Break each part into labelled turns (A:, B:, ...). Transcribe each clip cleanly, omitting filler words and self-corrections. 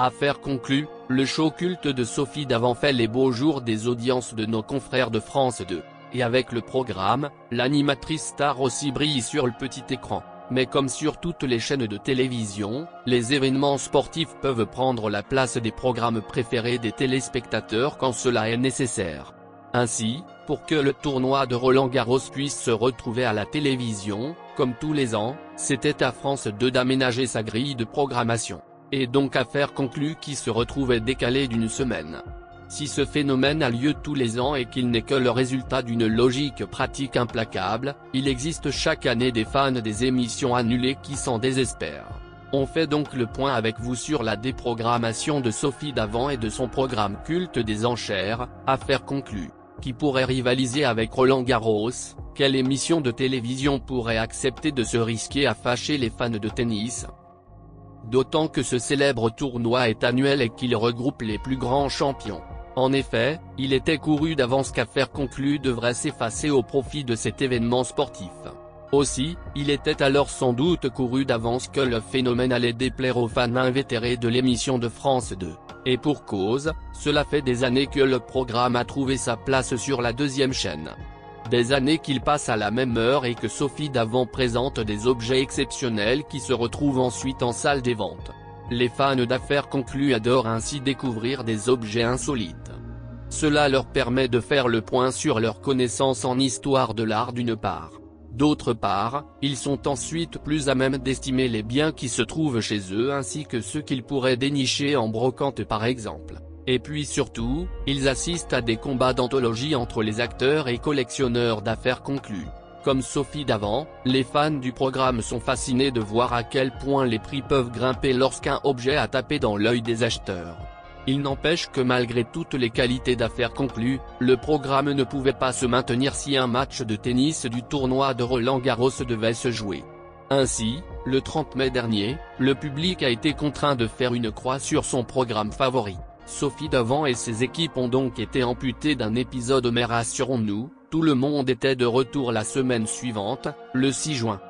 A: Affaire conclue, le show culte de Sophie Davant fait les beaux jours des audiences de nos confrères de France 2. Et avec le programme, l'animatrice star aussi brille sur le petit écran. Mais comme sur toutes les chaînes de télévision, les événements sportifs peuvent prendre la place des programmes préférés des téléspectateurs quand cela est nécessaire. Ainsi, pour que le tournoi de Roland-Garros puisse se retrouver à la télévision, comme tous les ans, c'était à France 2 d'aménager sa grille de programmation. Et donc Affaire conclue qui se retrouvait décalée d'une semaine. Si ce phénomène a lieu tous les ans et qu'il n'est que le résultat d'une logique pratique implacable, il existe chaque année des fans des émissions annulées qui s'en désespèrent. On fait donc le point avec vous sur la déprogrammation de Sophie Davant et de son programme culte des enchères, Affaire conclue, qui pourrait rivaliser avec Roland-Garros. Quelle émission de télévision pourrait accepter de se risquer à fâcher les fans de tennis ? D'autant que ce célèbre tournoi est annuel et qu'il regroupe les plus grands champions. En effet, il était couru d'avance qu'Affaire conclue devrait s'effacer au profit de cet événement sportif. Aussi, il était alors sans doute couru d'avance que le phénomène allait déplaire aux fans invétérés de l'émission de France 2. Et pour cause, cela fait des années que le programme a trouvé sa place sur la deuxième chaîne. Des années qu'il passe à la même heure et que Sophie Davant présente des objets exceptionnels qui se retrouvent ensuite en salle des ventes. Les fans d'Affaire conclue adorent ainsi découvrir des objets insolites. Cela leur permet de faire le point sur leur connaissance en histoire de l'art d'une part. D'autre part, ils sont ensuite plus à même d'estimer les biens qui se trouvent chez eux ainsi que ceux qu'ils pourraient dénicher en brocante par exemple. Et puis surtout, ils assistent à des combats d'anthologie entre les acteurs et collectionneurs d'Affaires conclues. Comme Sophie Davant, les fans du programme sont fascinés de voir à quel point les prix peuvent grimper lorsqu'un objet a tapé dans l'œil des acheteurs. Il n'empêche que malgré toutes les qualités d'Affaires conclues, le programme ne pouvait pas se maintenir si un match de tennis du tournoi de Roland-Garros devait se jouer. Ainsi, le 30 mai dernier, le public a été contraint de faire une croix sur son programme favori. Sophie Davant et ses équipes ont donc été amputées d'un épisode mais rassurons-nous, tout le monde était de retour la semaine suivante, le 6 juin.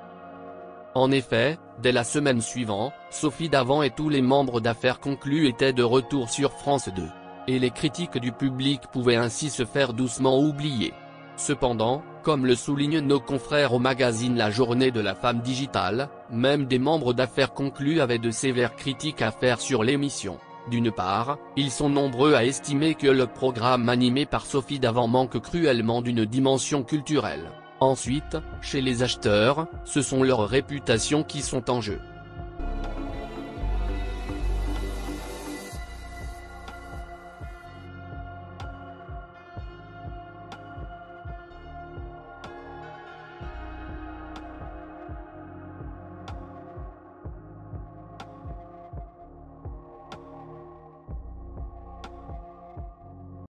A: En effet, dès la semaine suivante, Sophie Davant et tous les membres d'Affaires conclues étaient de retour sur France 2. Et les critiques du public pouvaient ainsi se faire doucement oublier. Cependant, comme le soulignent nos confrères au magazine La Journée de la Femme Digitale, même des membres d'Affaires conclues avaient de sévères critiques à faire sur l'émission. D'une part, ils sont nombreux à estimer que le programme animé par Sophie Davant manque cruellement d'une dimension culturelle. Ensuite, chez les acheteurs, ce sont leurs réputations qui sont en jeu.